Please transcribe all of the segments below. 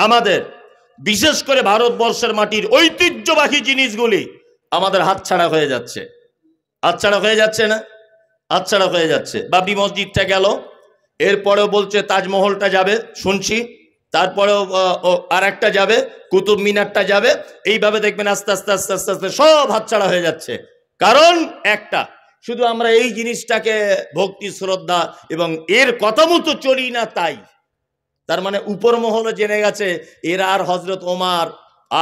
আমাদের বিশেষ করে ভারতবর্ষের মাটির ঐতিহ্যবাহী জিনিসগুলি আমাদের হাতছাড়া হয়ে যাচ্ছে। হাতছাড়া হয়ে যাচ্ছে না? হাতছাড়া হয়ে যাচ্ছে। বাবরি মসজিদটা গেল, এরপরেও বলছে তাজমহলটা যাবে শুনছি, তারপরেও আর একটা যাবে, কুতুব মিনারটা যাবে। এইভাবে দেখবেন আস্তে আস্তে আস্তে আস্তে আস্তে সব হাতছাড়া হয়ে যাচ্ছে। কারণ একটা, শুধু আমরা এই জিনিসটাকে ভক্তি শ্রদ্ধা এবং এর কথা মতো চলি না, তাই তার মানে উপর মহলে জেনে গেছে এরা আর হজরত ওমর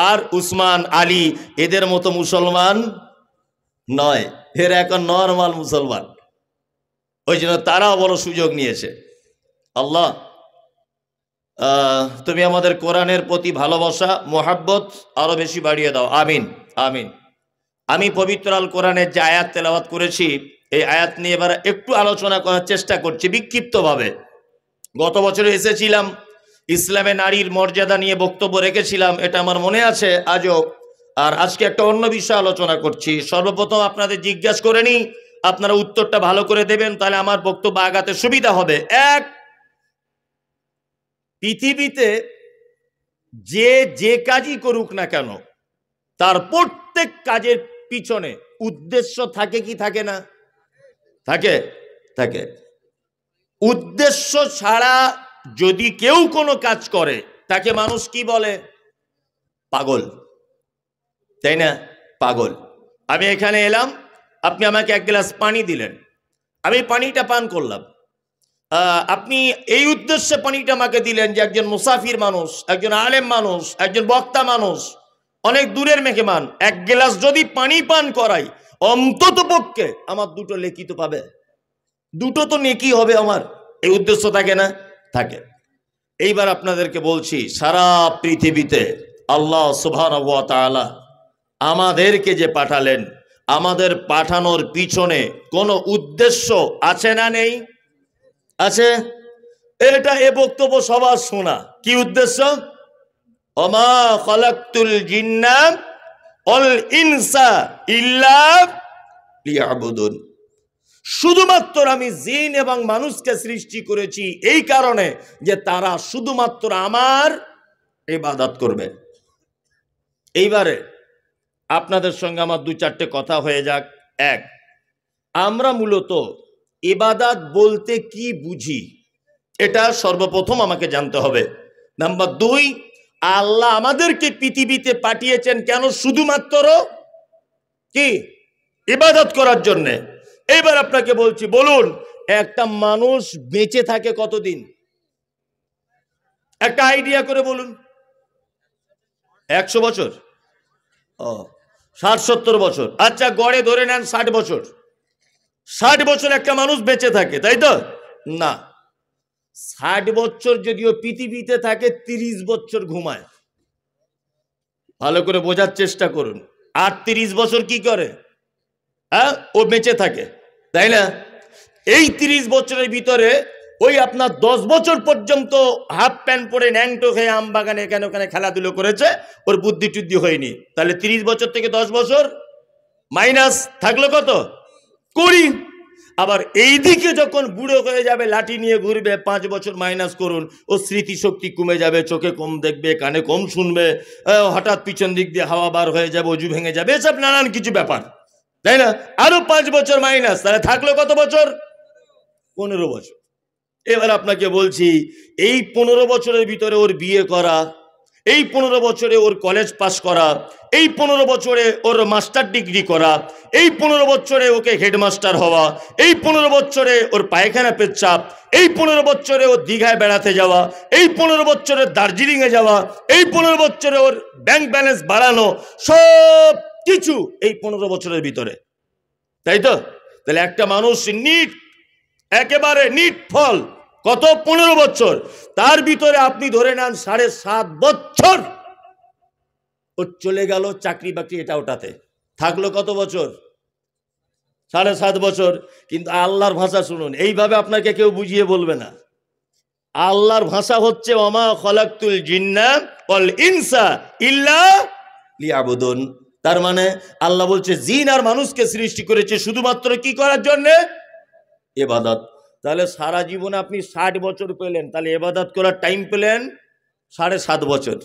আর উসমান আলী এদের মতো মুসলমান নয়, এরা এখন নরমাল মুসলমান। ওই জন্য তারাও বড় সুযোগ নিয়েছে। আল্লাহ তুমি আমাদের কোরআনের প্রতি ভালোবাসা মোহাব্বত আরো বেশি বাড়িয়ে দাও, আমিন আমিন। আমি পবিত্র আল কোরআনের যে আয়াত তেলাওয়াত করেছি, এই আয়াত নিয়ে এবার একটু আলোচনা করার চেষ্টা করছি বিক্ষিপ্তভাবে। গত বছরে এসেছিলাম, ইসলামে নারীর মর্যাদা নিয়ে বক্তব্য রেখেছিলাম, এটা আমার মনে আছে আজও। আর আজকে একটা অন্য বিষয় আলোচনা করছি। সর্বপ্রথম আপনাদের জিজ্ঞাসা করে নিই, আপনারা উত্তরটা ভালো করে দেবেন, তাহলে আমার বক্তব্য আগাতে সুবিধা হবে। এক, পৃথিবীতে যে কাজই করুক না কেন, তার প্রত্যেক কাজের পিছনে উদ্দেশ্য থাকে কি থাকে না? থাকে, থাকে। উদ্দেশ্য ছাড়া যদি কেউ কোনো কাজ করে তাকে মানুষ কি বলে? পাগল, তাই না? পাগল। আমি এখানে এলাম, আপনি আমাকে এক গ্লাস পানি দিলেন, আমি পানিটা পান করলাম। আপনি এই উদ্দেশ্যে পানিটা আমাকে দিলেন যে একজন মুসাফির মানুষ, একজন আলেম মানুষ, একজন বক্তা মানুষ, অনেক দূরের মেহমান, এক গ্লাস যদি পানি পান করাই, অন্তত পক্ষে আমার দুটো নেকি তো পাবে, দুটো তো নেকি হবে আমার। এই উদ্দেশ্য থাকে না? থাকে। এইবার আপনাদেরকে বলছি, সারা পৃথিবীতে আল্লাহ সুবহানাহু ওয়া তাআলা আমাদেরকে যে পাঠালেন, আমাদের পাঠানোর পিছনে কোনো উদ্দেশ্য আছে না নেই? আছে। এটা এ বক্তব্য সবার শোনা। কি উদ্দেশ্য? ওমা খালাকতুল জিন্না ওয়াল ইনসা ইল্লা লিয়াবুদুন। শুধুমাত্র আমি জিন এবং মানুষকে সৃষ্টি করেছি এই কারণে যে তারা শুধুমাত্র আমার ইবাদত করবে। এইবারে আপনাদের সঙ্গে আমার দু চারটে কথা হয়ে যাক। এক, আমরা মূলত ইবাদত বলতে কি বুঝি, এটা সর্বপ্রথম আমাকে জানতে হবে। নাম্বার দুই, আল্লাহ আমাদেরকে পৃথিবীতে পাঠিয়েছেন কেন? শুধুমাত্র কি? ইবাদত করার জন্যে। এবার আপনাকে বলছি, বলুন একটা মানুষ বেঁচে থাকে কতদিন? একটা আইডিয়া করে বলুন। 100 বছর? ও, 60-70 বছর। আচ্ছা, গড়ে ধরে নেন 60 বছর। 60 বছর একটা মানুষ বেঁচে থাকে, তাই তো? না, 60 বছর যদিও পৃথিবীতে থাকে, 30 বছর ঘুমায়। ভালো করে বোঝার চেষ্টা করুন। আর 30 বছর কি করে? হ্যাঁ, ও বেঁচে থাকে, তাই না? এই 30 বছরের ভিতরে ওই আপনার 10 বছর পর্যন্ত হাফ প্যান্ট পরে ন্যাংটো খেয়ে আম বাগানে এখানে ওখানে খেলাধুলো করেছে, ওর বুদ্ধি টুদ্ধি হয়নি। তাহলে 30 বছর থেকে 10 বছর মাইনাস থাকলো কত? 20। আবার এই দিকে যখন বুড়ো হয়ে যাবে, লাঠি নিয়ে ঘুরবে, 5 বছর মাইনাস করুন, ও স্মৃতিশক্তি কমে যাবে, চোখে কম দেখবে, কানে কম শুনবে, হঠাৎ পিছন দিক দিয়ে হাওয়া বার হয়ে যাবে, অজু ভেঙে যাবে, এসব নানান কিছু ব্যাপার, তাই না? আরো 5 বছর মাইনাস, তাহলে থাকলো কত বছর? 15 বছর। এবার আপনাকে বলছি, এই 15 বছরের ভিতরে ওর বিয়ে করা, এই 15 বছরে ওর কলেজ পাস করা, এই 15 বছরে ওর মাস্টার ডিগ্রি করা, এই 15 বছরে ওকে হেডমাস্টার হওয়া, এই 15 বছরে ওর পায়খানা পেচ্ছাপ, এই 15 বছরে ওর দীঘায় বেড়াতে যাওয়া, এই 15 বছরে দার্জিলিংয়ে যাওয়া, এই 15 বছরে ওর ব্যাংক ব্যালেন্স বাড়ানো, সব কিছু এই 15 বছরের ভিতরে, তাই তো? তাহলে একটা মানুষ নিট, একেবারে নিট ফল কত? 15 বছর। তার ভিতরে আপনি ধরে নেন 7.5 বছর ও চলে গেল চাকরি বাকরি এটা ওটাতে, থাকলো কত বছর? 7.5 বছর। কিন্তু আল্লাহর ভাষা শুনুন, এইভাবে আপনাকে কেউ বুঝিয়ে বলবে না। আল্লাহর ভাষা হচ্ছে ওমা খালাকতুল জিন্না ওয়াল ইনসা ইল্লা লিয়াবুদুন। তার মানে আল্লাহ বলছে জিন আর মানুষকে সৃষ্টি করেছে শুধুমাত্র কি করার জন্য? ইবাদত। তাহলে সারা জীবনে আপনি 60 বছর পেলেন, তাহলে ইবাদত করার টাইম পেলেন 7.5 বছর,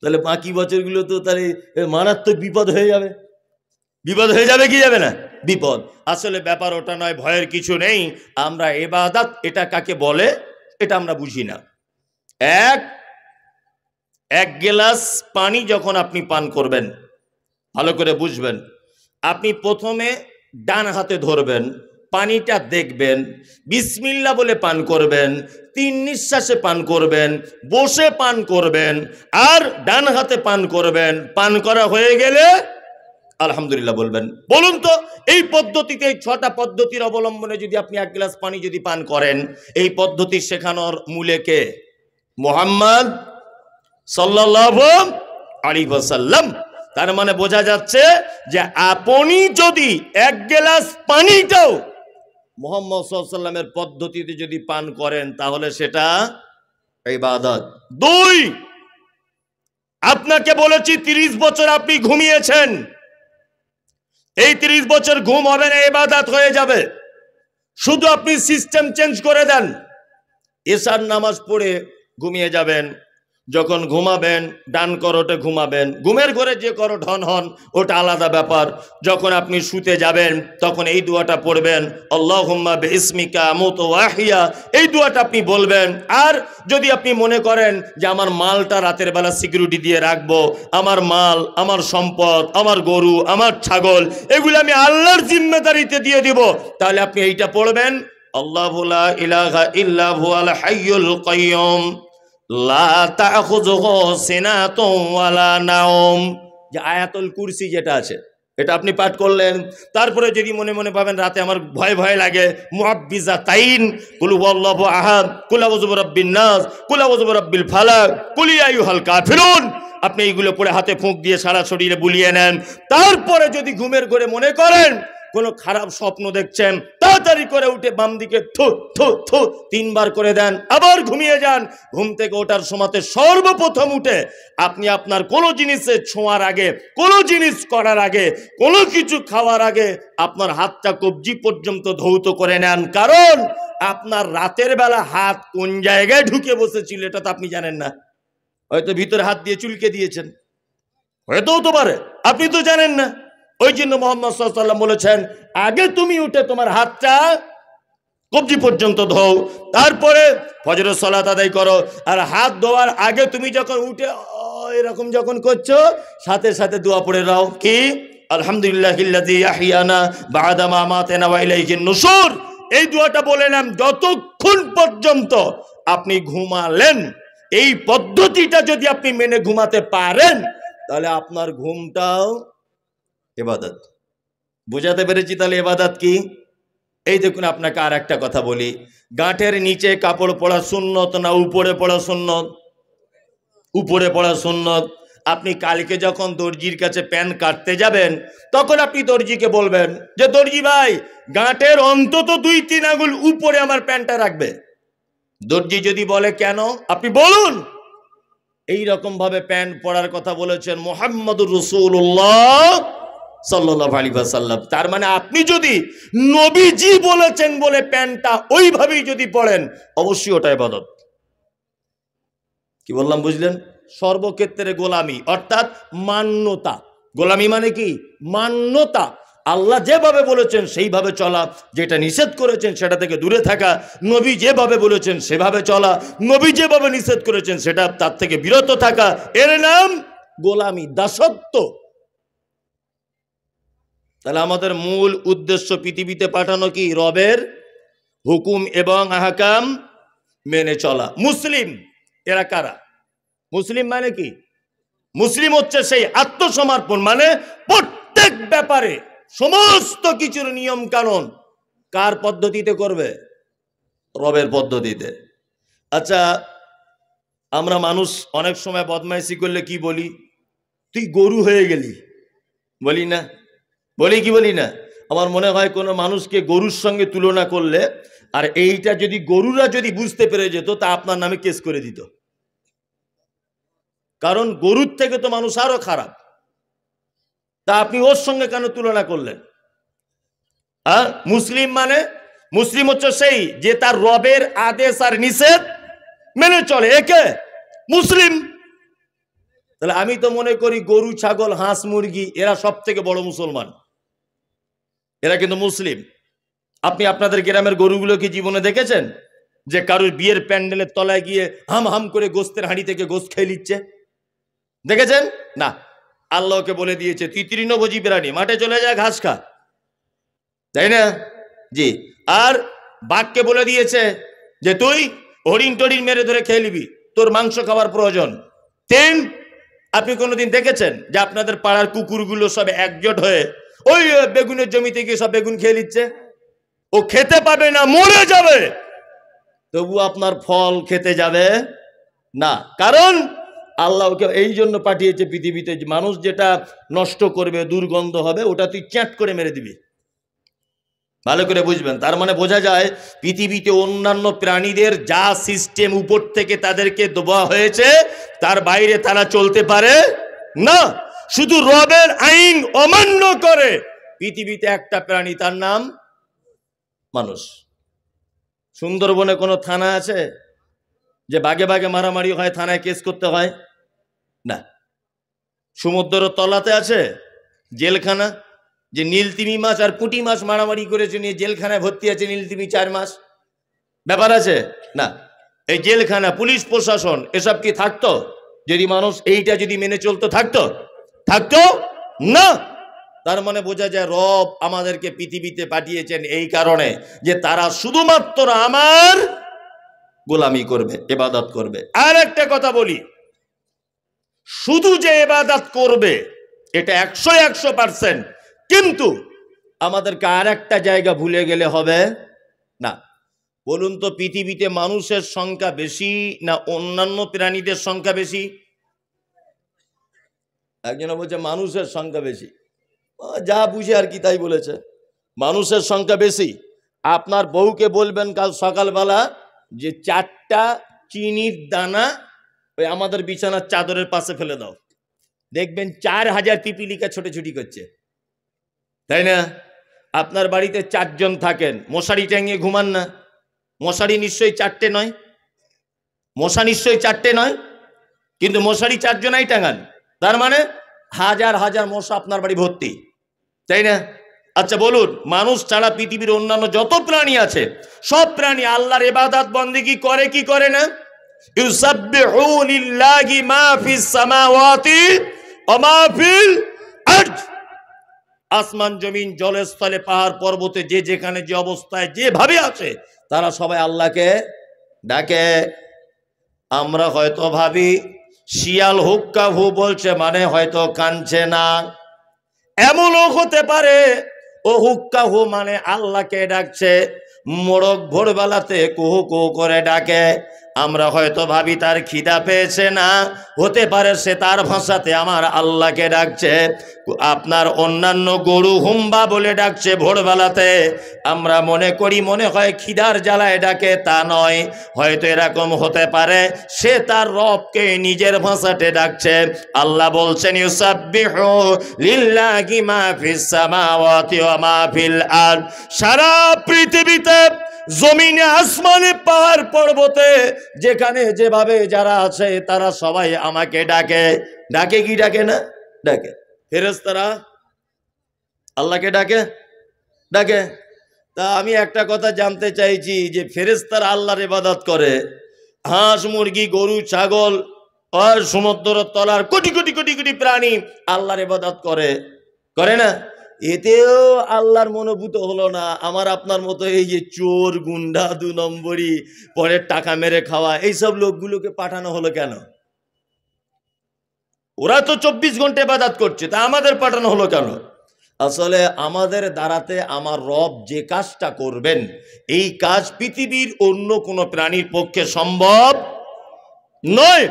তাহলে বাকি বছরগুলো তো তাহলে মারাত্মক বিপদ হয়ে যাবে। বিপদ হয়ে যাবে কি যাবে না? বিপদ। আসলে ব্যাপার ওটা নয়, ভয়ের কিছু নেই। আমরা ইবাদত এটা কাকে বলে এটা আমরা বুঝি না। এক গ্লাস পানি যখন আপনি পান করবেন, ভালো করে বুঝবেন, আপনি প্রথমে ডান হাতে ধরবেন, পানিটা দেখবেন, বিসমিল্লাহ বলে পান করবেন, 3 নিঃশ্বাসে পান করবেন, বসে পান করবেন, আর ডান হাতে পান করবেন। পান করা হয়ে গেলে আলহামদুলিল্লাহ বলবেন। বলুন তো, এই পদ্ধতিতে, এই 6টা পদ্ধতির অবলম্বনে যদি আপনি 1 গ্লাস পানি যদি পান করেন, এই পদ্ধতি শেখানোর মূলে কে? মুহাম্মদ সাল্লাল্লাহু আলাইহি ওয়াসাল্লাম। তার মানে বোঝা যাচ্ছে যে আপনি যদি 1 গ্লাস পানিটাও মুহাম্মদ সাল্লাল্লাহু আলাইহি ওয়াসাল্লামের পদ্ধতিতে যদি পান করেন, তাহলে সেটা ইবাদত। 2, আপনাকে বলেছি 30 বছর আপনি ঘুমিয়েছেন, এই 30 বছর ঘুম হবে না, ইবাদত হয়ে যাবে। শুধু আপনি সিস্টেম চেঞ্জ করে দেন, এশার নামাজ পড়ে ঘুমিয়ে যাবেন। যখন ঘুমাবেন ডান করোটে ঘুমাবেন, ঘুমের ঘরে যে করোট হন ওটা আলাদা ব্যাপার। যখন আপনি শুতে যাবেন তখন এই দোয়াটা পড়বেন, আল্লাহুম্মা বিইসমিকা আমুতু ওয়া আহইয়া, এই দোয়াটা আপনি বলবেন। আর যদি আপনি মনে করেন যে আমার মালটা রাতের বেলা সিকিউরিটি দিয়ে রাখবো, আমার মাল, আমার সম্পদ, আমার গরু, আমার ছাগল, এগুলো আমি আল্লাহর জিম্মেদারিতে দিয়ে দিব, তাহলে আপনি এইটা পড়বেন, আল্লাহু লা ইলাহা ইল্লা হুয়াল হাইয়ুল কাইয়্যুম লা তাখুযুহু সিনাতুন ওয়ালা নাওম। যে আয়াতুল কুরসি যেটা আছে, এটা আপনি পাঠ করলেন। তারপরে যদি মনে মনে ভাবেন রাতে আমার ভয় ভয় লাগে, মুআব্বিজাতাইন, কুল হুয়াল্লাহু আহাদ, কুল আউযু বিরাব্বিন নাস, কুল আউযু বিরাব্বিল ফালাক, কুল ইয়া আইয়ুহাল কাফিরুন, আপনি এইগুলো পড়ে হাতে ফুঁক দিয়ে সারা শরীরে বুলিয়ে নেন। তারপরে যদি ঘুমের ঘরে মনে করেন কোনো খারাপ স্বপ্ন দেখছেন, তাড়াতাড়ি করে উঠে বাম দিকে থু থু থু 3 বার করে দেন, আবার ঘুমিয়ে যান। ঘুম থেকে ওঠার সময়তে সর্বপ্রথম উঠে আপনি আপনার কোনো জিনিসে ছোঁয়ার আগে, কোনো জিনিস করার আগে, কোনো কিছু খাওয়ার আগে আপনার হাতটা কবজি পর্যন্ত ধৌত করে নেন। কারণ আপনার রাতের বেলা হাত কোন জায়গায় ঢুকে বসেছিল এটা তো আপনি জানেন না। হয়তো ভিতরে হাত দিয়ে চুলকে দিয়েছেন, হয়তো হতে পারে, আপনি তো জানেন না। ওই জন্য মুহাম্মদ সাল্লাল্লাহু আলাইহি ওয়াসাল্লাম বলেছেন, আগে তুমি উঠে তোমার হাতটা কবজি পর্যন্ত ধোও, তারপরে ফজরের সালাত আদায় করো। আর হাত ধোয়ার আগে তুমি যখন উঠে এরকম যখন করছো, সাথে সাথে দোয়া পড়ে নাও, কি আলহামদুলিল্লাহিল্লাযী ইয়াহইয়ানা বা'দা মা আমাতানা ওয়া ইলাইহিন নুশুর। এই দোয়াটা বলে নেন যতক্ষণ পর্যন্ত আপনি ঘুমালেন। এই পদ্ধতিটা যদি আপনি মেনে ঘুমাতে পারেন, তাহলে আপনার ঘুমটাও ইবাদত। বুঝাতে পেরেছি তাহলে ইবাদত কি? এই দেখুন, আপনাকে আর একটা কথা বলি, গাঁটের নিচে কাপড় পরা সুন্নত না উপরে পড়া সুন্নত? উপরে পড়া সুন্নত। আপনি কালকে যখন দর্জির কাছে প্যান্ট কাটতে যাবেন, তখন আপনি দর্জিকে বলবেন যে দর্জি ভাই, গাঁটের অন্তত 2-3 আঙ্গুল উপরে আমার প্যান্টটা রাখবে। দর্জি যদি বলে কেন, আপনি বলুন এই রকম ভাবে প্যান্ট পরার কথা বলেছেন মুহাম্মদুর রাসূলুল্লাহ সাল্লাল্লাহু আলাইহি ওয়াসাল্লাম। তার মানে আপনি যদি নবীজি বলেছেন বলে প্যান্টটা ওইভাবেই যদি পড়েন, অবশ্যই ওটা ইবাদত। কি বললাম বুঝলেন? সর্বক্ষেত্রে গোলামি অর্থাৎ মান্যতা। গোলামি মানে কি? মান্যতা। আল্লাহ যেভাবে বলেছেন সেইভাবে চলা, যেটা নিষেধ করেছেন সেটা থেকে দূরে থাকা, নবী যেভাবে বলেছেন সেভাবে চলা, নবী যেভাবে নিষেধ করেছেন সেটা তার থেকে বিরত থাকা, এর নাম গোলামি, দাসত্ব। তাহলে আমাদের মূল উদ্দেশ্য পৃথিবীতে পাঠানো কি? রবের হুকুম এবং আহকাম মেনে চলা। মুসলিম এরা কারা? মুসলিম মানে কি? মুসলিম হচ্ছে সেই আত্মসমর্পণ, মানে প্রত্যেক ব্যাপারে সমস্ত কিছুর নিয়ম কানুন কার পদ্ধতিতে করবে? রবের পদ্ধতিতে। আচ্ছা, আমরা মানুষ অনেক সময় বদমাইশি করলে কি বলি? তুই গরু হয়ে গেলি, বলি না? বলি কি বলি না? আমার মনে হয় কোনো মানুষকে গরুর সঙ্গে তুলনা করলে, আর এইটা যদি গরুরা যদি বুঝতে পেরে যেত, তা আপনার নামে কেস করে দিত। কারণ গরুর থেকে তো মানুষ আরো খারাপ, তা আপনি ওর সঙ্গে কেন তুলনা করলেন? মুসলিম মানে, মুসলিম হচ্ছে সেই যে তার রবের আদেশ আর নিষেধ মেনে চলে। একে মুসলিম। তাহলে আমি তো মনে করি গরু, ছাগল, হাঁস, মুরগি এরা সব থেকে বড় মুসলমান, এরা কিন্তু মুসলিম। আপনি আপনাদের গ্রামের গরুগুলো কি জীবনে দেখেছেন যে কারোর বিয়ের প্যান্ডেলের তলায় গিয়ে হাম হাম করে গোস্তের হাঁড়ি থেকে গোস্ত খেয়ে নিচ্ছে? দেখেছেন না? আল্লাহকে বলে দিয়েছে তুই তৃণভোজী প্রাণী, মাঠে চলে যা, ঘাস খা, তাই না? জি। আর বাঘকে বলে দিয়েছে যে তুই হরিণ টরিণ মেরে ধরে খেয়ে নিবি, তোর মাংস খাওয়ার প্রয়োজন। তিন, আপনি কোনোদিন দেখেছেন যে আপনাদের পাড়ার কুকুরগুলো সব একজোট হয়ে ওই বেগুনের জমিতে গিয়ে সব বেগুন খেয়ে নিচ্ছে? ও খেতে পাবে না, মরে যাবে, তবু আপনার ফল খেতে যাবে না। কারণ আল্লাহ ওকে এই জন্য পাঠিয়েছে পৃথিবীতে, মানুষ যেটা নষ্ট করবে, দুর্গন্ধ হবে, ওটা তুই চ্যাট করে মেরে দিবি। ভালো করে বুঝবেন। তার মানে বোঝা যায় পৃথিবীতে অন্যান্য প্রাণীদের যা সিস্টেম উপর থেকে তাদেরকে দেওয়া হয়েছে তার বাইরে তারা চলতে পারে না। শুধু রবের আইন অমান্য করে পৃথিবীতে একটা প্রাণী, তার নাম মানুষ। সুন্দরবনে কোনো থানা আছে যে বাগে বাগে মারামারি হয়, থানায় কেস করতে হয় না? সমুদ্রের তলাতে আছে জেলখানা, যে নীলতিমি মাছ আর পুঁটি মাছ মারামারি করেছে নিয়ে জেলখানায় ভর্তি আছে নীলতিমি 4 মাস, ব্যাপার আছে না? এই জেলখানা, পুলিশ প্রশাসন এসব কি থাকতো যদি মানুষ এইটা যদি মেনে চলতো? থাকতো না। তার মানে বোঝা যায় রব আমাদেরকে পৃথিবীতে পাঠিয়েছেন এই কারণে যে তারা শুধুমাত্র আমার গোলামি করবে, ইবাদত করবে। আর একটা কথা বলি, শুধু যে ইবাদত করবে এটা 100%, কিন্তু আমাদেরকে আর একটা জায়গা ভুলে গেলে হবে না। বলুন তো, পৃথিবীতে মানুষের সংখ্যা বেশি না অন্যান্য প্রাণীদের সংখ্যা বেশি? একজন বলছে মানুষের সংখ্যা বেশি, যা বুঝে আর কি তাই বলেছে, মানুষের সংখ্যা বেশি। আপনার বউকে বলবেন কাল সকালবেলা যে 4টা চিনির দানা ওই আমাদের বিছানার চাদরের পাশে ফেলে দাও, দেখবেন 4000 পিপিলিকা ছোটাছুটি করছে, তাই না? আপনার বাড়িতে 4 জন থাকেন, মশারি টাঙিয়ে ঘুমান না? মশারি নিশ্চয়ই 4টে নয়, মশা নিশ্চয়ই 4টে নয়, কিন্তু মশারি 4 জনাই টাঙান, তার মানে হাজার হাজার মশা আপনার বাড়ি ভর্তি, তাই না? আচ্ছা বলুন, মানুষ ছাড়া পৃথিবীর অন্যান্য যত প্রাণী আছে সব প্রাণী আল্লাহর ইবাদত বন্দেগী করে কি করে না? ইউসাব্বিহু লিল্লাহি মা ফিস সামাওয়াতি ওয়া মা ফিল আরদ। আসমান জমিন জলস্থলে পাহাড় পর্বতে যে যেখানে যে অবস্থায় যেভাবে আছে তারা সবাই আল্লাহকে ডাকে। আমরা হয়তো ভাবি শিয়াল হুক্কা হু বলছে মানে হয়তো কানছে না, এমনও হতে পারে ও হুক্কা হু মানে আল্লাহকে ডাকছে। মোরগ ভোরবেলাতে কুহু কুহু করে ডাকে, আমরা হয়তো ভাবি তার খিদা পেয়েছে না, হতে পারে সে তার ভাষাতে আমার আল্লাহকে ডাকছে। আপনার অন্যান্য গরু হুম্বা বলে ডাকছে ভোরবেলাতে, আমরা মনে করি মনে হয় খিদার জ্বালায় ডাকে, তা নয়। হয়তো এরকম হতে পারে সে তার রবকে নিজের ভাষাতে ডাকছে। আল্লাহ বলছেন ইউসাব্বিহু লিল্লাহি মা ফিস সামাওয়াতি ওয়া মা ফিল আরদ। সারা পৃথিবীতে জমিনে আসমানে পাহাড় পর্বতে যেখানে যেভাবে যারা আছে তারা সবাই আমাকে ডাকে। ডাকে কি ডাকে না? ডাকে। ফেরেশতারা আল্লাহকে ডাকে। তা আমি একটা কথা জানতে চাইছি যে ফেরেশতারা আল্লাহর ইবাদত করে, হাঁস মুরগি গরু ছাগল আর সমুদ্রের তলার কোটি কোটি কোটি কোটি প্রাণী আল্লাহর ইবাদত করে না? এতেও আল্লাহর মনোভূত হলো না। আমার আপনার মতো এই যে চোর গুন্ডা 2 নম্বরই পরে টাকা মেরে খাওয়া এইসব লোকগুলোকে পাঠানো হলো কেন? ওরা তো 24 ঘন্টা ইবাদত করছে, তা আমাদের পাঠানো হলো কেন? আসলে আমাদের দ্বারাতে আমার রব যে কাজটা করবেন এই কাজ পৃথিবীর অন্য কোনো প্রাণীর পক্ষে সম্ভব নয়।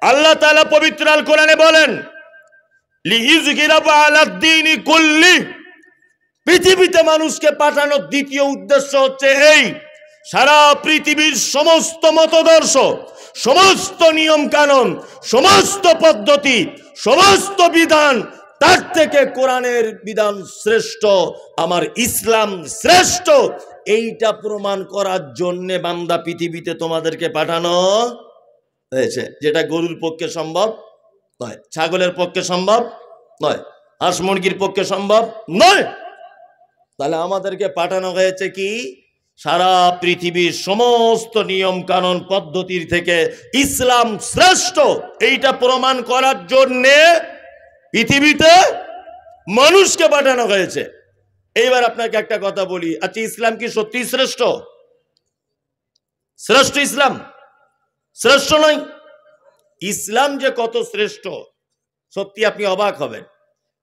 আল্লাহ তাআলা পবিত্র আল কোরআনে বলেন লিইয়ুযহিরাহু আলাদ-দীনি কুল্লি। পৃথিবীতে মানুষকে পাঠানোর দ্বিতীয় উদ্দেশ্য হচ্ছে এই, সারা পৃথিবীর সমস্ত মতদর্শ, সমস্ত নিয়ম কানুন, সমস্ত পদ্ধতি, সমস্ত বিধান, তার থেকে কোরআনের বিধান শ্রেষ্ঠ, আমার ইসলাম শ্রেষ্ঠ, এইটা প্রমাণ করার জন্য বান্দা পৃথিবীতে তোমাদেরকে পাঠানো হয়েছে, যেটা গরুর পক্ষে সম্ভব নয়, ছাগলের পক্ষে সম্ভব নয়, হাঁস মুরগির পক্ষে সম্ভব নয়। তাহলে আমাদেরকে পাঠানো হয়েছে কি, সারা পৃথিবীর সমস্ত নিয়ম কানুন পদ্ধতির থেকে ইসলাম শ্রেষ্ঠ এইটা প্রমাণ করার জন্যে পৃথিবীতে মানুষকে পাঠানো হয়েছে। এইবার আপনাকে একটা কথা বলি, আচ্ছা ইসলাম কি সত্যি শ্রেষ্ঠ? শ্রেষ্ঠ ইসলাম? শ্রেষ্ঠ নয়। ইসলাম যে কত শ্রেষ্ঠ সত্যি আপনি অবাক হবেন।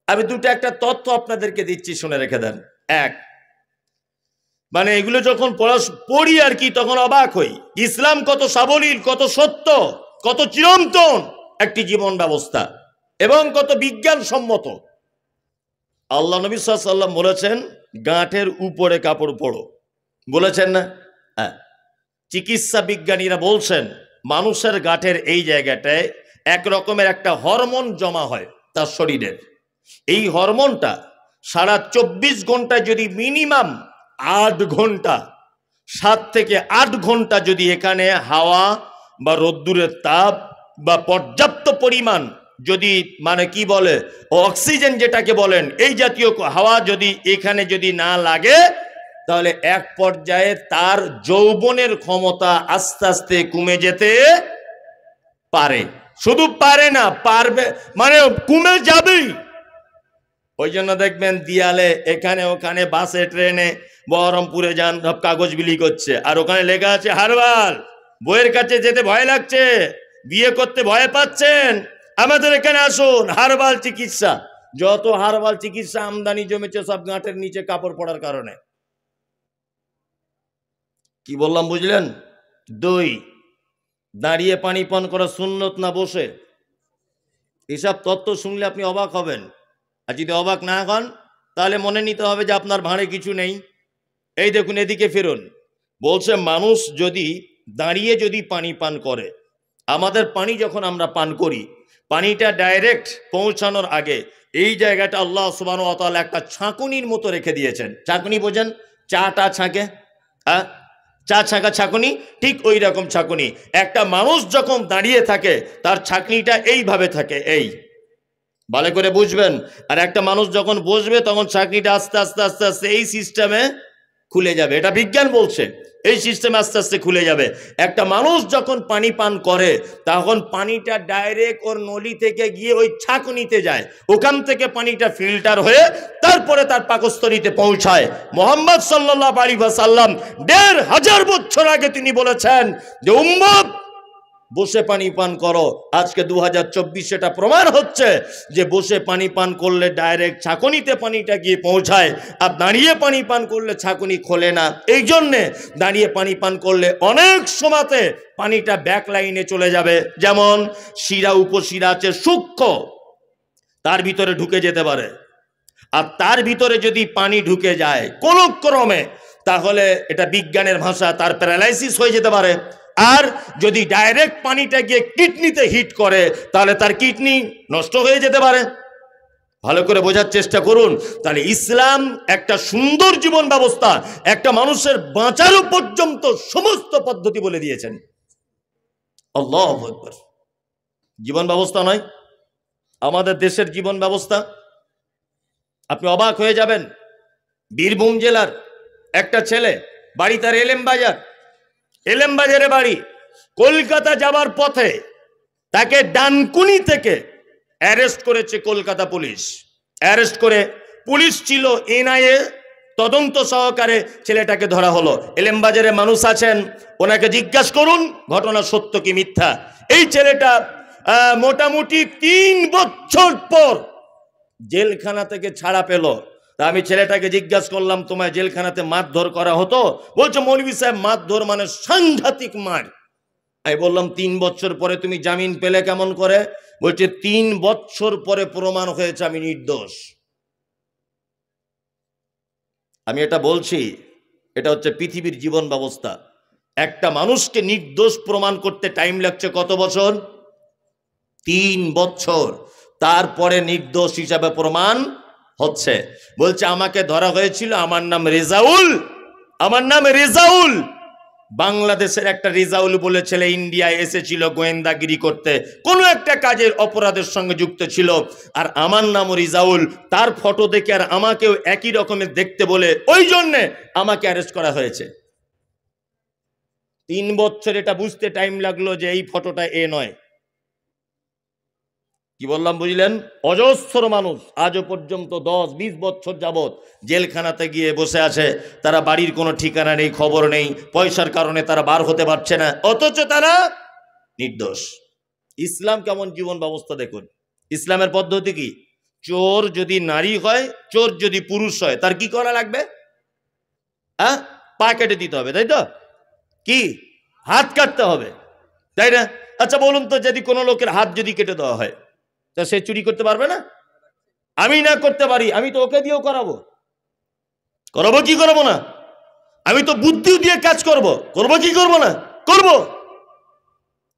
আমি দুটো একটা তথ্য আপনাদেরকে দিচ্ছি, শুনে রেখে দেন। এক, মানে এগুলো যখন পড়ি আর কি, তখন অবাক হই ইসলাম কত সাবলীল, কত সত্য, কত চিরন্তন একটি জীবন ব্যবস্থা এবং কত বিজ্ঞানসম্মত। আল্লাহ নবী সাল্লাল্লাহু আলাইহি ওয়াসাল্লাম বলেছেন, গাঁটের উপরে কাপড় পরো, বলেছেন না? হ্যাঁ। চিকিৎসা বিজ্ঞানীরা বলছেন মানুষের গাঁটের এই জায়গাটায় এক রকমের একটা হরমোন জমা হয় তার শরীরের। এই হরমোনটা সারা 24 ঘন্টায় যদি মিনিমাম 8 ঘন্টা, 7 থেকে 8 ঘন্টা যদি এখানে হাওয়া বা রোদ্দুরের তাপ বা পর্যাপ্ত পরিমাণ যদি মানে কি বলে অক্সিজেন যেটাকে বলেন, এই জাতীয় হাওয়া যদি এখানে যদি না লাগে, তাহলে এক পর্যায়ে তার যৌবনের ক্ষমতা আস্তে আস্তে কমে যেতে পারে। শুধু পারে না, পারবে মানে কমে যাবেই। ওই জন্য দেখবেন দিয়ালে এখানে ওখানে, বাসে ট্রেনে, বহরমপুরে যান, সব কাগজ বিলি করছে, আর ওখানে লেখা আছে হারবাল। বইয়ের কাছে যেতে ভয় লাগছে, বিয়ে করতে ভয় পাচ্ছেন, আমাদের এখানে আসুন, হারবাল চিকিৎসা। যত হারবাল চিকিৎসা আমদানি জমেছে সব গাঁটের নিচে কাপড় পড়ার কারণে। কি বললাম বুঝলেন? দুই, দাঁড়িয়ে পানি পান করা সুন্নত না বসে? এসব তত্ত্ব শুনলে আপনি অবাক হবেন। আর যদি অবাক না হন তাহলে মনে নিতে হবে যে আপনার ভাঁড়ে কিছু নেই। এই দেখুন, এদিকে ফিরুন। বলছে মানুষ যদি দাঁড়িয়ে যদি পানি পান করে, আমাদের পানি যখন আমরা পান করি, পানিটা ডাইরেক্ট পৌঁছানোর আগে এই জায়গাটা আল্লাহ সুবহানাহু ওয়া তাআলা একটা ছাঁকুনির মতো রেখে দিয়েছেন। ছাঁকুনি বোঝেন? চাটা ছাঁকে, হ্যাঁ, চা ছাঁকা ছাঁকুনি, ঠিক ওই রকম ছাঁকুনি। একটা মানুষ যখন দাঁড়িয়ে থাকে তার ছাঁকনিটা এইভাবে থাকে, এই ভালো করে বুঝবেন। আর একটা মানুষ যখন বসবে তখন ছাঁকনিটা আস্তে আস্তে আস্তে আস্তে এই সিস্টেমে খুলে যাবে। এটা বিজ্ঞান বলছে, এই সিস্টেমে আস্তে আস্তে খুলে যাবে। একটা মানুষ যখন পানি পান করে তখন পানিটা ডাইরেক্ট ওর নলি থেকে গিয়ে ওই ছাঁকনিতে যায়, ওখান থেকে পানিটা ফিল্টার হয়ে তারপরে তার পাকস্থলীতে পৌঁছায়। মুহাম্মদ সাল্লাল্লাহু আলাইহি ওয়াসাল্লাম ১৫০০ বছর আগে তিনি বলেছেন যে উম্মত বসে পানি পান করো। আজকে 2024 এটা প্রমাণ হচ্ছে যে বসে পানি পান করলে ডাইরেক্ট ছাঁকনিতে পানিটা গিয়ে পৌঁছায়, আর দাঁড়িয়ে পানি পান করলে ছাঁকনি খোলে না। এই জন্যে দাঁড়িয়ে পানি পান করলে অনেক সময়তে পানিটা ব্যাক লাইনে চলে যাবে। যেমন শিরা উপশিরা আছে সূক্ষ্ম, তার ভিতরে ঢুকে যেতে পারে, আর তার ভিতরে যদি পানি ঢুকে যায় কোনো ক্রমে, তাহলে এটা বিজ্ঞানের ভাষা তার প্যারালাইসিস হয়ে যেতে পারে। আর যদি ডাইরেক্ট পানিটা গিয়ে কিডনিতে হিট করে তাহলে তার কিডনি নষ্ট হয়ে যেতে পারে। ভালো করে বোঝার চেষ্টা করুন। তাহলে ইসলাম একটা সুন্দর জীবন ব্যবস্থা, একটা মানুষের বাঁচারও পর্যন্ত সমস্ত পদ্ধতি বলে দিয়েছেন। আল্লাহু আকবার। জীবন ব্যবস্থা নয়, আমাদের দেশের জীবন ব্যবস্থা আপনি অবাক হয়ে যাবেন। বীরভূম জেলার একটা ছেলে, বাড়ি তার এলেমবাজারে বাড়ি, কলকাতা যাবার পথে তাকে ডানকুনি থেকে অ্যারেস্ট করেছে কলকাতা পুলিশ। অ্যারেস্ট করে পুলিশ ছিল এনআইএ, তদন্ত সহকারে ছেলেটাকে ধরা হলো। এলেমবাজারে মানুষ আছেন, ওনাকে জিজ্ঞাসা করুন ঘটনা সত্য কি মিথ্যা। এই ছেলেটা মোটামুটি 3 বছর পর জেলখানা থেকে ছাড়া পেল। তা আমি ছেলেটাকে জিজ্ঞাসা করলাম, তোমায় জেলখানাতে মারধর করা হতো? বলছে মৌলভী সাহেব মারধর মানে সাংঘাতিক মার। আমি বললাম 3 বছর পরে তুমি জামিন পেলে কেমন করে? বলছে 3 বছর পরে প্রমাণ হয়েছে আমি নির্দোষ। আমি এটা বলছি, এটা হচ্ছে পৃথিবীর জীবন ব্যবস্থা। একটা মানুষকে নির্দোষ প্রমাণ করতে টাইম লাগছে কত বছর? 3 বছর। তারপরে নির্দোষ হিসাবে প্রমাণ হচ্ছে। বলছে আমাকে ধরা হয়েছিল, আমার নাম রেজাউল, বাংলাদেশের একটা রেজাউল বলে ছেলে ইন্ডিয়ায় এসেছিল গোয়েন্দাগিরি করতে, কোনো একটা কাজের অপরাধের সঙ্গে যুক্ত ছিল, আর আমার নামও রেজাউল। তার ফটো দেখে আর আমাকেও একই রকমের দেখতে বলে ওই জন্যে আমাকে অ্যারেস্ট করা হয়েছে। 3 বছর এটা বুঝতে টাইম লাগলো যে এই ফটোটা এ নয়। কি বললাম বুঝলেন? অজস্র মানুষ আজও পর্যন্ত 10-20 বছর যাবত জেলখানাতে গিয়ে বসে আছে, তারা বাড়ির কোনো ঠিকানা নেই, খবর নেই, পয়সার কারণে তারা বার হতে পারছে না, অথচ তারা নির্দোষ। ইসলাম কেমন জীবন ব্যবস্থা দেখুন। ইসলামের পদ্ধতি কি? চোর যদি নারী হয়, চোর যদি পুরুষ হয়, তার কি করা লাগবে? পা কেটে দিতে হবে, তাই তো? কি হাত কাটতে হবে, তাই না? আচ্ছা বলুন তো, যদি কোনো লোকের হাত যদি কেটে দেওয়া হয়, তা সে চুরি করতে পারবে না? আমি না করতে পারি, আমি তো ওকে দিয়েও করাবো কি করবো না? আমি তো বুদ্ধি দিয়ে কাজ করব কি করবো না? করব।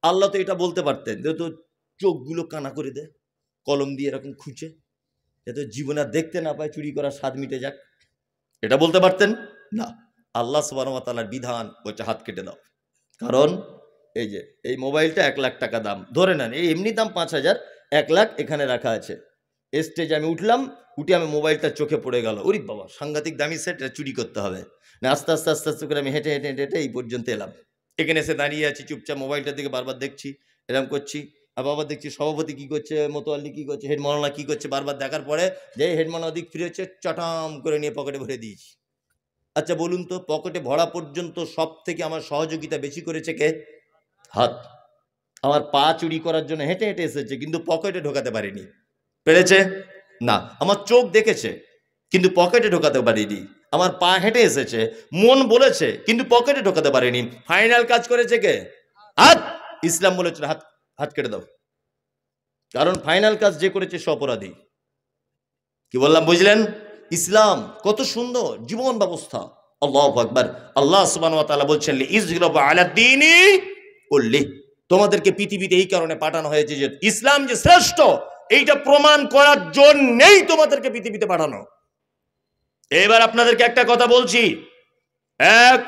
আল্লাহ তো এটা বলতে পারতেন, তো চোখগুলো কানা করে দে, কলম দিয়ে এরকম খুঁচে, যাতে জীবনে আর দেখতে না পায়, চুরি করার স্বাদ মিটে যাক। এটা বলতে পারতেন না। আল্লাহ সুবহানাহু ওয়া তাআলার বিধান বলছে হাত কেটে দাও। কারণ এই যে এই মোবাইলটা 1 লাখ টাকা দাম, ধরে নেন এই এমনি দাম 5,000, 1 লাখ এখানে রাখা আছে। স্টেজে আমি উঠলাম, উঠে আমি মোবাইলটা চোখে পড়ে গেল, ওরে বাবা সাংঘাতিক দামি সেট, চুরি করতে হবে না। আস্তে আস্তে আস্তে আস্তে করে আমি হেঁটে হেঁটে হেঁটে হেঁটে এই পর্যন্ত এলাম। এখানে এসে দাঁড়িয়ে আছি চুপচাপ, মোবাইলটার দিকে বারবার দেখছি, এরকম করছি, আর বাবার দেখছি সভাপতি কি করছে, মোতোয়াল্লি কি করছে, হেড মাওলানা কি করছে, বারবার দেখার পরে যে হেড মাওলানা দিক ফিরেছে, চটাম করে নিয়ে পকেটে ভরে দিয়েছি। আচ্ছা বলুন তো, পকেটে ভরা পর্যন্ত সব থেকে আমার সহযোগিতা বেশি করেছে কে? হাত। আমার পা চুরি করার জন্য হেঁটে হেঁটে এসেছে, কিন্তু পকেটে ঢোকাতে পারিনি। পেরেছে না? আমার চোখ দেখেছে কিন্তু পকেটে ঢোকাতে পারিনি। আমার পা হেঁটে এসেছে, মন বলেছে কিন্তু পকেটে ঢোকাতে পারিনি। ফাইনাল কাজ করেছে কে? হাত। ইসলাম বলেছে হাত হাত কেটে দাও, কারণ ফাইনাল কাজ যে করেছে সে অপরাধী। কি বললাম বুঝলেন? ইসলাম কত সুন্দর জীবন ব্যবস্থা। আল্লাহু আকবার। আল্লাহ সুবহানাহু ওয়া তাআলা বলছেন লিইজহিরাহু আলা দ্বীনি কুল্লি, তোমাদেরকে পৃথিবীতে এই কারণে পাঠানো হয়েছে যে ইসলাম যে শ্রেষ্ঠ, এইটা প্রমাণ করার জন্যই তোমাদেরকে পৃথিবীতে পাঠানো। এবার আপনাদেরকে একটা কথা বলছি, এক,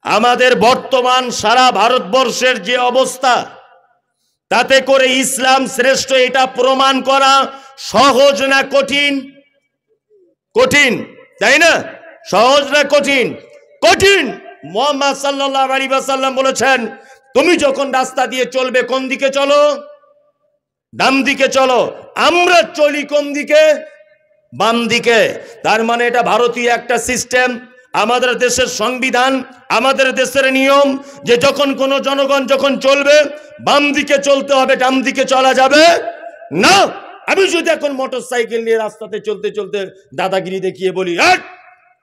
আমাদের বর্তমান সারা ভারতবর্ষের যে অবস্থা, তাতে করে ইসলাম শ্রেষ্ঠ এটা প্রমাণ করা সহজ না কঠিন? কঠিন, তাই না? সহজ না কঠিন? কঠিন। মুহাম্মদ সাল্লাল্লাহু আলাইহি ওয়াসাল্লাম বলেছেন, তুমি যখন রাস্তা দিয়ে চলবে কোন দিকে চলো? ডান দিকে চলো। আমরা চলি কোন দিকে? বাম দিকে। তার মানে এটা ভারতীয় একটা সিস্টেম, আমাদের দেশের সংবিধান, আমাদের দেশের নিয়ম যে যখন কোনো জনগণ যখন চলবে বাম দিকে চলতে হবে, ডান দিকে চলা যাবে না। আমি যদি এখন মোটরসাইকেল নিয়ে রাস্তাতে চলতে চলতে দাদাগিরি দেখিয়ে বলি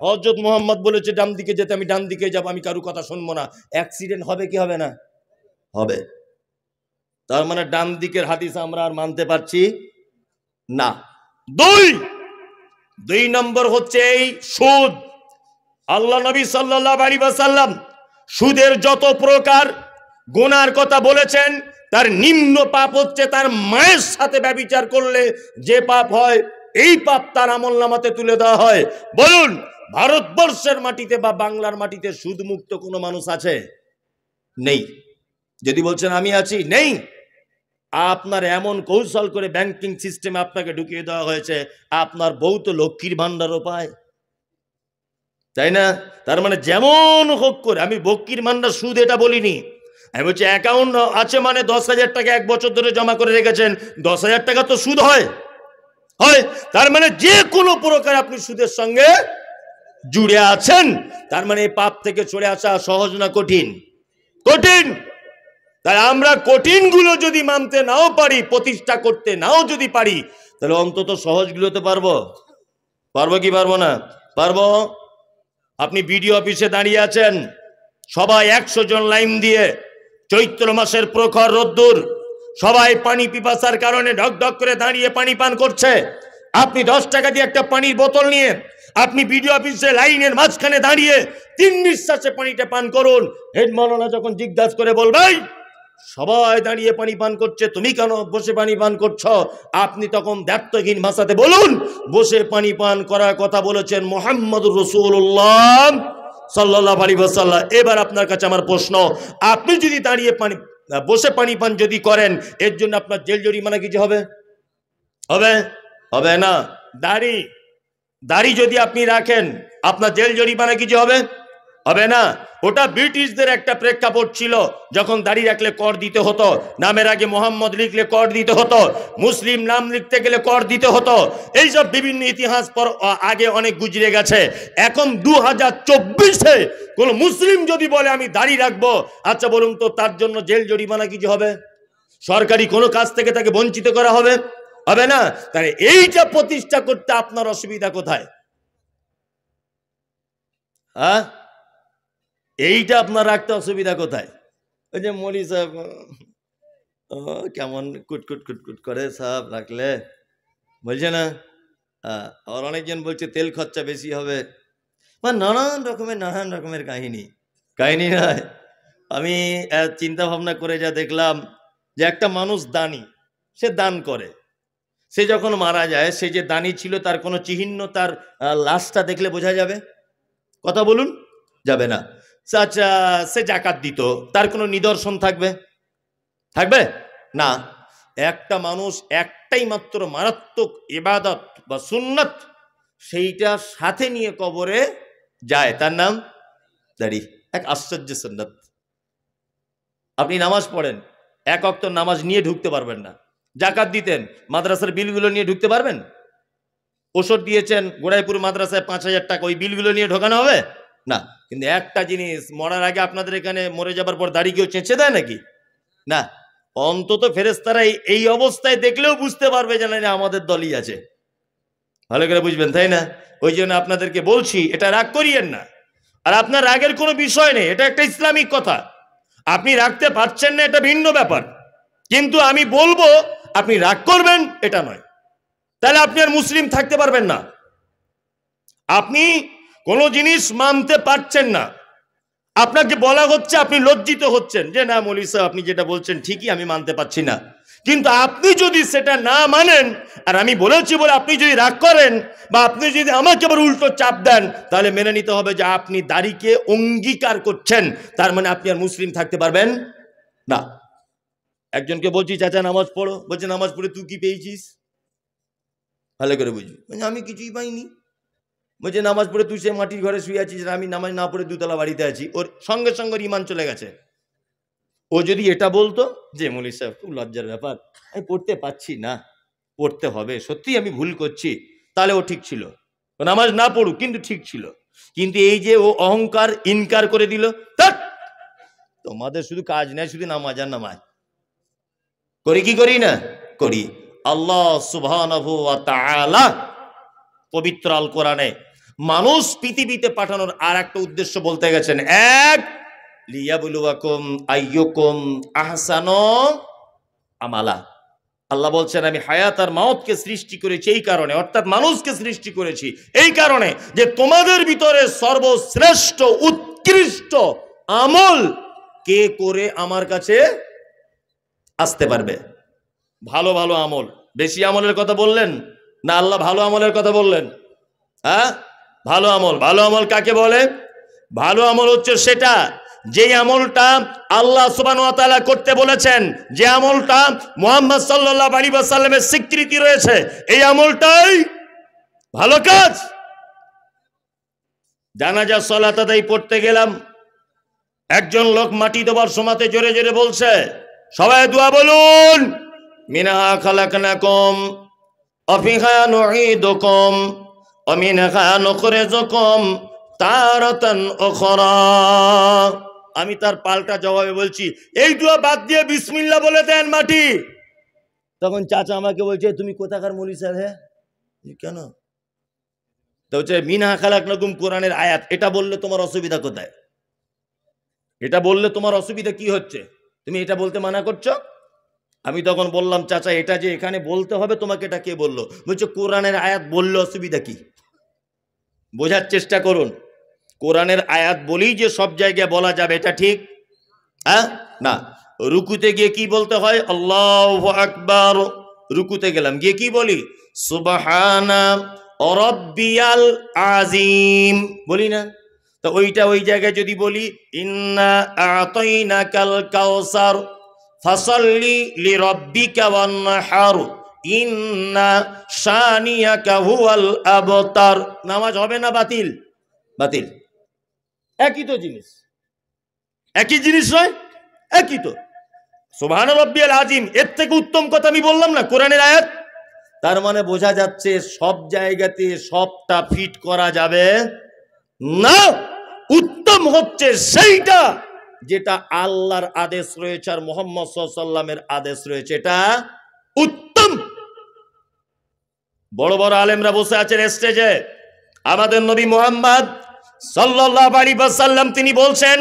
হযরত মুহাম্মদ বলেছে ডান দিকে যেতে, আমি ডান দিকে যাব, আমি কারো কথা শুনবো না, অ্যাক্সিডেন্ট হবে কি হবে না? হবে। তার মানে ডান দিকের হাদিস আমরা আর মানতে পারছি না। দুই নম্বর হচ্ছে এই সুদ। আল্লাহ নবী সাল্লাল্লাহু আলাইহি ওয়াসাল্লাম সুদের যত প্রকার গুনার কথা বলেছেন, তার নিম্ন পাপ হচ্ছে তার মায়ের সাথে ব্যভিচার করলে যে পাপ হয়, এই পাপ তার আমলনামাতে তুলে দেওয়া হয়। বলুন ভারতবর্ষের মাটিতে বা বাংলার মাটিতে সুদ মুক্ত কোনো মানুষ আছে? নেই। যদি বলছেন আমি আছি, নেই। আপনার এমন কৌশল করে ব্যাংকিং সিস্টেমে আপনাকে ঢুকিয়ে দেওয়া হয়েছে, আপনার বউ তো লক্ষ্মীর ভান্ডারও পায়, তাই না? তার মানে যেমন হোক করে, আমি লক্ষ্মীর ভান্ডার সুদ এটা বলিনি, আমি বলছি অ্যাকাউন্ট আছে মানে 10,000 টাকা 1 বছর ধরে জমা করে রেখেছেন, 10,000 টাকা তো সুদ হয়। তার মানে যে কোনো প্রকার আপনি সুদের সঙ্গে জুড়ে আছেন। তার মানে এই পাপ থেকে চলে আসা সহজ না কঠিন? কঠিন। তাই আমরা কঠিনগুলো যদি মানতে নাও পারি, প্রতিষ্ঠা করতে নাও যদি পারি, তাহলে অন্তত সহজগুলোতে পারবো। পারবো কি পারবো না? পারবো। আপনি বিডিও অফিসে দাঁড়িয়ে আছেন, সবাই 100 জন লাইন দিয়ে, চৈত্র মাসের প্রখর রোদ্দুর, সবাই পানি পিপাসার কারণে ঢক ঢক করে দাঁড়িয়ে পানি পান করছে। আপনি 10 টাকা দিয়ে একটা পানির বোতল নিয়ে আপনি বিডিও অফিসে লাইনের মাঝখানে দাঁড়িয়ে 3 নিঃশ্বাসে পানিটা পান করুন। হেড মাওলানা যখন জিজ্ঞাসা করে বলবেন সবাই দাঁড়িয়ে পানি পান করছে, তুমি কেন বসে পানি পান করছো, আপনি তখন দ্ব্যর্থহীন ভাষাতে বলুন বসে পানি পান করার কথা বলেছেন মুহাম্মদুর রাসূলুল্লাহ সাল্লাল্লাহু আলাইহি ওয়াসাল্লাম। এবার আপনার কাছে আমার প্রশ্ন, আপনি যদি দাঁড়িয়ে পানি বসে পানি পান যদি করেন, এর জন্য আপনার জেল জরিমানা কিছু হবে? হবে? হবে না। দাড়ি দাড়ি যদি আপনি রাখেন, আপনার জেল জরিমানা কিছু হবে? হবে না। ওটা ব্রিটিশদের একটা প্রেক্ষাপট ছিল, যখন দাড়ি রাখলে কর দিতে হতো, নামের আগে মোহাম্মদ লিখলে কর দিতে হতো, মুসলিম নাম লিখতে গেলে কর দিতে হতো। এইসব বিভিন্ন ইতিহাস পর আগে অনেক গুজরে গেছে। এখন 2024-এ কোন মুসলিম যদি বলে আমি দাড়ি রাখবো, আচ্ছা বলুন তো, তার জন্য জেল জরিমানা কিছু হবে? সরকারি কোনো কাজ থেকে তাকে বঞ্চিত করা হবে? হবে না। তাহলে এইটা প্রতিষ্ঠা করতে আপনার অসুবিধা কোথায়? হ্যাঁ, এইটা আপনার রাখতে অসুবিধা কোথায়? ওই যে মৌলী সাহেব কেমন কুটকুট কুটকুট করে সাহেব রাখলে, বলছে না? আর অনেকজন বলছে তেল খরচা বেশি হবে, বা নানান রকমের কাহিনী নয়। আমি চিন্তা ভাবনা করে যা দেখলাম, যে একটা মানুষ দানি, সে দান করে, সে যখন মারা যায়, সে যে দানি ছিল তার কোনো চিহ্ন তার লাশটা দেখলে বোঝা যাবে? কথা বলুন, যাবে না। আচ্ছা, সে জাকাত দিত, তার কোনো নিদর্শন থাকবে? থাকবে না। একটা মানুষ একটাই মাত্র মারাত্মক ইবাদত বা সুন্নাত, সেইটা সাথে নিয়ে কবরে যায়, তার নাম দাড়ি। এক আশ্চর্য সুন্নাত। আপনি নামাজ পড়েন, এক ওয়াক্ত নামাজ নিয়ে ঢুকতে পারবেন না। জাকাত দিতেন, মাদ্রাসার বিলগুলো নিয়ে ঢুকতে পারবেন? ওষুধ দিয়েছেন গোড়াইপুর মাদ্রাসায় 5,000 টাকা, ওই বিলগুলো নিয়ে ঢোকানো হবে না। কিন্তু একটা জিনিস, মরার আগে আপনাদের এখানে মরে যাবার পর দাড়ি কেউ চেঁচে দেয় নাকি? না। অন্তত ফেরেশতারা এই অবস্থায় দেখলেও বুঝতে পারবে যে না, আমাদের দলই আছে। ভালো করে বুঝবেন, তাই না? ওই জন্য আপনাদেরকে বলছি, এটা রাগ করিয়েন না। আর আপনার রাগের কোনো বিষয় নেই, এটা একটা ইসলামিক কথা। আপনি রাখতে পারছেন না, এটা ভিন্ন ব্যাপার। কিন্তু আমি বলবো আপনি রাগ করবেন, এটা নয়। তাহলে আপনি আর মুসলিম থাকতে পারবেন না। আপনি কোনো জিনিস মানতে পারছেন না, আপনাকে বলা হচ্ছে, আপনি লজ্জিত হচ্ছেন যে না মৌলী সাহেব আপনি যেটা বলছেন ঠিকই, আমি মানতে পারছি না। কিন্তু আপনি যদি সেটা না মানেন, আর আমি বলেছি বলে আপনি যদি রাগ করেন, বা আপনি যদি আমাকে আবার উল্টো চাপ দেন, তাহলে মেনে নিতে হবে যে আপনি দাড়িকে অঙ্গীকার করছেন, তার মানে আপনি আর মুসলিম থাকতে পারবেন না। একজনকে বলছি চাচা নামাজ পড়ো, বলছে নামাজ পড়ে তুই কি পেয়েছিস? ভালো করে বুঝবি, আমি কিছুই পাইনি। বলছে নামাজ পড়ে তুই সে মাটির ঘরে শুয়ে আছিস, আমি নামাজ না পড়ে 2 তলা বাড়িতে আছি। ওর সঙ্গে সঙ্গে ইমান চলে গেছে। ও যদি এটা বলতো যে মৌলী সাহেব খুব লজ্জার ব্যাপার, আমি পড়তে পারছি না, পড়তে হবে, সত্যি আমি ভুল করছি, তাহলে ও ঠিক ছিল। ও নামাজ না পড়ুক, কিন্তু ঠিক ছিল। কিন্তু এই যে ও অহংকার ইনকার করে দিল, তোমাদের শুধু কাজ নেই, শুধু নামাজ আর নামাজ করি কি করি না? করি। আল্লাহ সুবহানাহু ওয়া তাআলা পবিত্র আল কোরআনে মানুষ পৃথিবীতে পাঠানোর আর একটা উদ্দেশ্য বলতে গেছেন, এক লিয়াবলুয়াকুম আইয়ুকুম আহসানু আমালা। আল্লাহ বলছেন আমি হায়াত আর মাউতকে সৃষ্টি করেছি এই কারণে, অর্থাৎ মানুষকে সৃষ্টি করেছি এই কারণে যে তোমাদের ভিতরে সর্বশ্রেষ্ঠ উৎকৃষ্ট আমল কে করে আমার কাছে আসতে পারবে। ভালো ভালো আমল, বেশি আমলের কথা বললেন না, আল্লাহ ভালো আমলের কথা বললেন। হ্যাঁ, ভালো আমল। ভালো আমল কাকে বলে? ভালো আমল হচ্ছে সেটা যে আমলটা আল্লাহ সুবহানাহু ওয়া তাআলা করতে বলেছেন, যে আমলটা মুহাম্মদ সাল্লাল্লাহু আলাইহি ওয়াসাল্লামের স্বীকৃতি রয়েছে, এই আমলটাই ভালো কাজ। জানাজা সালাত আদায় পড়তে গেলাম, একজন লোক মাটি দেবার সময়তে জোরে জোরে বলছে, সবাই দোয়া বলুন, মিনহা খালাকনাকুম ওয়া ফিহা নুঈদুকুম ওয়া মিনহা নুখরিজুকুম তারাতান উখরা। আমি তার পাল্টা জবাবে বলছি, এই দোয়া বাদ দিয়ে বিসমিল্লাহ বলে দেন মাটি। তখন চাচা আমাকে বলছে, তুমি কোথাকার মৌলী সাহেব? হ্যাঁ, কেন? তো হচ্ছে মিনহা খালাকনাকুম কোরআনের আয়াত, এটা বললে তোমার অসুবিধা কোথায়? এটা বললে তোমার অসুবিধা কি হচ্ছে? তুমি এটা বলতে মানা করছো। আমি তখন বললাম, চাচা এটা যে এখানে বলতে হবে তোমাকে, এটা কে বললো? বলছে কোরআনের আয়াত বললে অসুবিধা কি? বোঝার চেষ্টা করুন, কোরআনের আয়াত বলেই যে সব জায়গায় বলা যাবে এটা ঠিক হ্যাঁ না। রুকুতে গিয়ে কি বলতে হয়? আল্লাহু আকবার। রুকুতে গেলাম, গিয়ে কি বলি? সুবহানা রাব্বিয়াল আযীম বলি না? তো ওইটা ওই জায়গায় যদি বলি ইন্না আতাইনাকাল কাউসার ফাসাল্লি লিরাব্বিকা ওয়ানহার ইন্না শানিয়াকা হুয়াল আবতার, নামাজ হবে না বাতিল? বাতিল। একই তো জিনিস, একই জিনিস নয়? একই তো। সুবহান রাব্বিয়াল আযীম, এর থেকে উত্তম কথা আমি বললাম না কোরআনের আয়াত। তার মানে বোঝা যাচ্ছে সব জায়গাতে সবটা ফিট করা যাবে না। উত্তম হচ্ছে সেইটা যেটা আল্লাহর আদেশ রয়েছে আর মুহাম্মদ সাল্লাল্লাহু আলাইহি ওয়াসাল্লামের আদেশ রয়েছে, এটা উত্তম। বড় বড় আলেমরা বসে আছেন স্টেজে, আমাদের নবী মুহাম্মদ সাল্লাল্লাহু আলাইহি ওয়াসাল্লাম তিনি বলছেন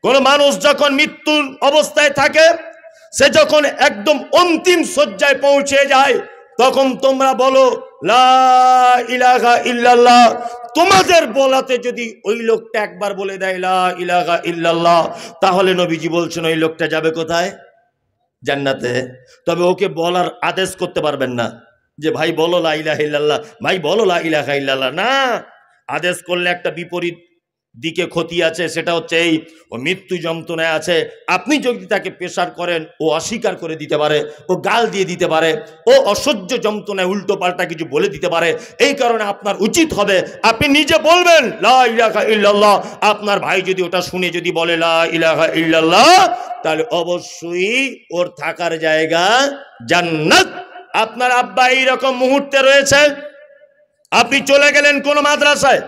কোন মানুষ যখন মৃত্যুর অবস্থায় থাকে, সে যখন একদম অন্তিম শয্যায় পৌঁছে যায়, তখন তোমরা বলো লা ইলাহা ইল্লাল্লাহ। তোমাদের বলাতে যদি ওই লোকটা একবার বলে দেয় লা ইলাহা ইল্লাল্লাহ, তাহলে নবীজি বলছেন ওই লোকটা যাবে কোথায়? জান্নাতে। তবে ওকে বলার আদেশ করতে পারবেন না যে ভাই বলো লা ইলাহা ইল্লাল্লাহ, ভাই বলো লা ইলাহা ইল্লাল্লাহ, না। আদেশ করলে একটা বিপরীত দিকে ক্ষতি আছে, সেটা হচ্ছে এই ও মৃত্যু যন্ত্রণায় আছে, আপনি যদি তাকে প্রেসার করেন ও অস্বীকার করে দিতে পারে, ও গাল দিয়ে দিতে পারে, ও অসহ্য যন্ত্রণায় উল্টো পাল্টা কিছু বলে দিতে পারে। এই কারণে আপনার উচিত হবে আপনি নিজে বলবেন লা ইলাহা ইল্লাল্লাহ। আপনার ভাই যদি ওটা শুনে যদি বলে লা ইলাহা ইল্লাল্লাহ, তাহলে অবশ্যই ওর থাকার জায়গা জান্নাত। আপনার আব্বা এইরকম মুহূর্তে রয়েছে, আপনি চলে গেলেন কোন মাদ্রাসায়,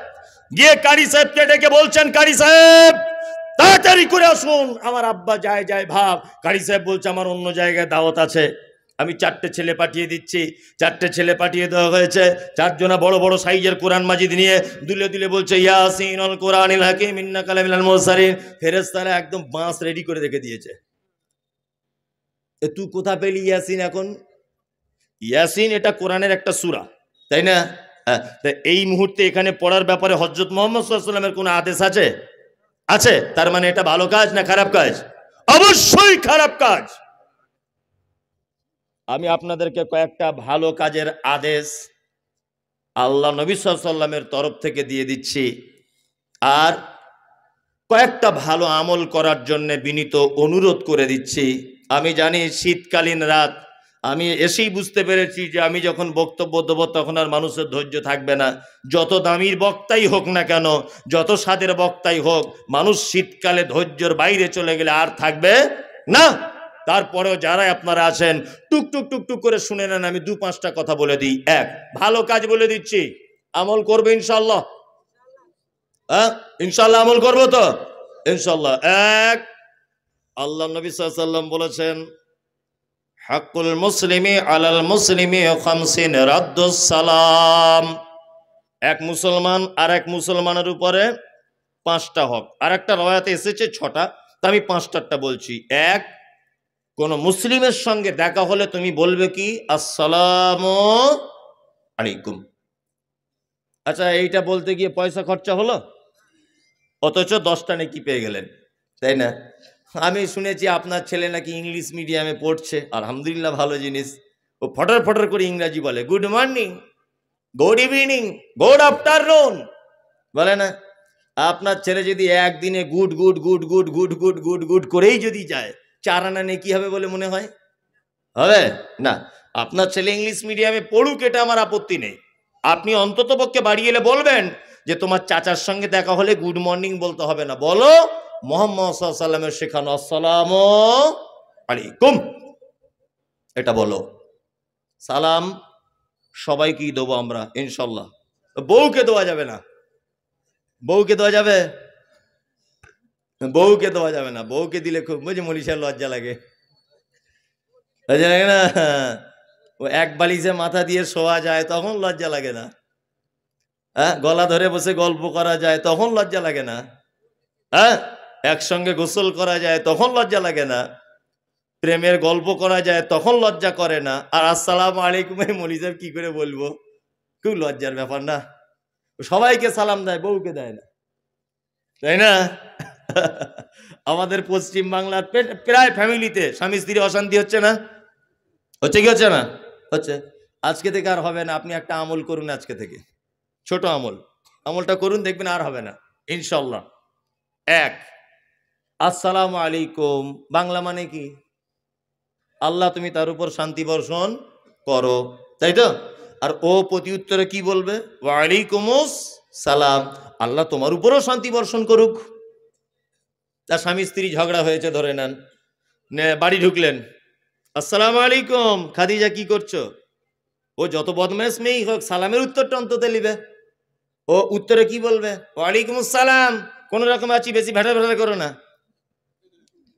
গিয়ে কারি সাহেবকে ডেকে বলছেন কারি সাহেব তাড়াতাড়ি করে আসুন, আমার আব্বা যায় যায় ভাব। কারি সাহেব বলছে আমার অন্য জায়গায় দাওয়াত আছে, আমি 4টে ছেলে পাঠিয়ে দিচ্ছি। 4টে ছেলে পাঠিয়ে দেওয়া হয়েছে, 4 জনা বড় বড় সাইজের কোরআন মাজিদ নিয়ে দুলে দুলে বলছে ইয়াসিনুল কোরআনিল হাকিম ইন্নাকা লামিনাল মুরসালিন। ফেরেশতারা একদম বাঁশ রেডি করে রেখে দিয়েছে। তুই কোথা পেলি ইয়াসিন? এখন ইয়াসিন এটা কোরআনের একটা সূরা, তাই না? এই মুহূর্তে এখানে পড়ার ব্যাপারে হযরত মুহাম্মদ সাল্লাল্লাহু আলাইহি ওয়াসাল্লামের কোন আদেশ আছে? আছে। তার মানে এটা ভালো কাজ না খারাপ কাজ? অবশ্যই খারাপ কাজ। আমি আপনাদেরকে কয়েকটা ভালো কাজের আদেশ আল্লাহ নবী সাল্লাল্লাহু আলাইহি ওয়াসাল্লামের তরফ থেকে দিয়ে দিচ্ছি, আর কয়েকটা ভালো আমল করার জন্য বিনীত অনুরোধ করে দিচ্ছি। আমি জানি শীতকালীন রাত, আমি এসেই বুঝতে পেরেছি যে আমি যখন বক্তব্য দেবো তখন আর মানুষের ধৈর্য থাকবে না। যত দামির বক্তাই হোক না কেন, যত স্বাদের বক্তাই হোক, মানুষ শীতকালে ধৈর্যের বাইরে চলে গেলে আর থাকবে না। তারপরেও যারা আপনারা আছেন টুক টুক টুক টুক করে শুনে নেন, আমি 2-5টা কথা বলে দিই। এক, ভালো কাজ বলে দিচ্ছি, আমল করবে ইনশাল্লাহ? হ্যাঁ ইনশাল্লাহ আমল করবো তো ইনশাল্লাহ। এক, আল্লাহ নবী সাল্লাল্লাহু আলাইহি ওয়াসাল্লাম বলেছেন হাক্কুল মুসলিমি আলাল মুসলিমি খামসিন রাদ্দুস সালাম। এক মুসলমান আর এক মুসলমানের উপরে 5টা হক। আর একটা রওয়ায়াতে এসেছে 6টা, তা আমি 5টারটা বলছি। এক, কোন মুসলিমের সঙ্গে দেখা হলে তুমি বলবে কি আসসালামু আলাইকুম। আচ্ছা, এইটা বলতে গিয়ে পয়সা খরচা হলো, অথচ 10টা নেকি পেয়ে গেলেন, তাই না? আমি শুনেছি আপনার ছেলে নাকি ইংলিশ মিডিয়ামে পড়ছে, আলহামদুলিল্লাহ ভালো জিনিস। ও ফটর ফটর করে ইংরাজি বলে, good morning, good evening, good afternoon বলে না? আপনার ছেলে যদি একদিনে good good good good good good good good করেই যদি যায়, 4 আনা নেকি হবে বলে মনে হয়? হবে না। আপনার ছেলে ইংলিশ মিডিয়ামে পড়ুক, এটা আমার আপত্তি নেই। আপনি অন্তত পক্ষে বাড়ি এলে বলবেন যে তোমার চাচার সঙ্গে দেখা হলে গুড মর্নিং বলতে হবে না, বলো মুহাম্মদ সাল্লাল্লাহু আলাইহি ওয়াসাল্লামের শেখানো আসসালামু আলাইকুম, এটা বলো। সালাম সবাইকেই দেবো আমরা ইনশাল্লাহ। বউকে দেওয়া যাবে না, বউকে দেওয়া যাবে? বউকে দেওয়া যাবে না। বউকে দিলে খুব বুঝে মনীষার লজ্জা লাগে, লজ্জা লাগে না? ও এক বালিশে মাথা দিয়ে শোয়া যায় তখন লজ্জা লাগে না? হ্যাঁ, গলা ধরে বসে গল্প করা যায় তখন লজ্জা লাগে না? হ্যাঁ, একসঙ্গে গোসল করা যায় তখন লজ্জা লাগে না? প্রেমের গল্প করা যায় তখন লজ্জা করে না? আর আসসালামু আলাইকুম মৌলী সাহেব কি করে বলবো? খুব লজ্জার ব্যাপার না? সবাইকে সালাম দেয়, বউকে দেয় না, তাই না? আমাদের পশ্চিম বাংলার প্রায় ফ্যামিলিতে স্বামী স্ত্রী অশান্তি হচ্ছে না? হচ্ছে কি হচ্ছে না? হচ্ছে। আজকে থেকে আর হবে না। আপনি একটা আমল করুন আজকে থেকে, ছোট আমল, আমলটা করুন, দেখবেন আর হবে না। ইনশাল্লাহ। এক, আসসালামু আলাইকুম বাংলা মানে কি? আল্লাহ তুমি তার উপর শান্তি বর্ষণ করো, তাই তো? আর ও প্রতি উত্তরে কি বলবে? ওয়ালাইকুমুস সালাম, আল্লাহ তোমার উপরও শান্তি বর্ষণ করুক। তার স্বামী স্ত্রী ঝগড়া হয়েছে ধরে নেন, বাড়ি ঢুকলেন, আসসালামু আলাইকুম খাদিজা কি করছো? ও যত বদমাশ মেয়েই হোক সালামের উত্তরটা অন্তত নিবে। ও উত্তরে কি বলবে? ওয়ালাইকুম আসসালাম, কোন রকম আছি, বেশি ভেটা ভেটা করো না,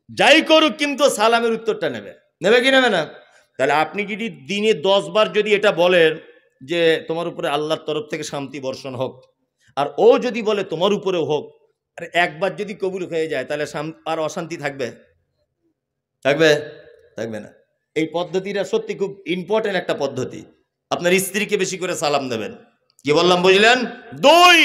যাই করুক কিন্তু সালামের উত্তরটা নেবে। নেবে কি নেবে না? তাহলে আপনি যদি দিনে 10 বার যদি এটা বলেন যে তোমার উপরে আল্লাহর তরফ থেকে শান্তি বর্ষণ হোক, আর ও যদি বলে তোমার উপরেও হোক, আর একবার যদি কবুল হয়ে যায় তাহলে আর অশান্তি থাকবে? থাকবে? থাকবে না। এই পদ্ধতিটা সত্যি খুব ইম্পর্টেন্ট একটা পদ্ধতি। আপনার স্ত্রীকে বেশি করে সালাম দেবেন। কি বললাম বুঝলেন? 2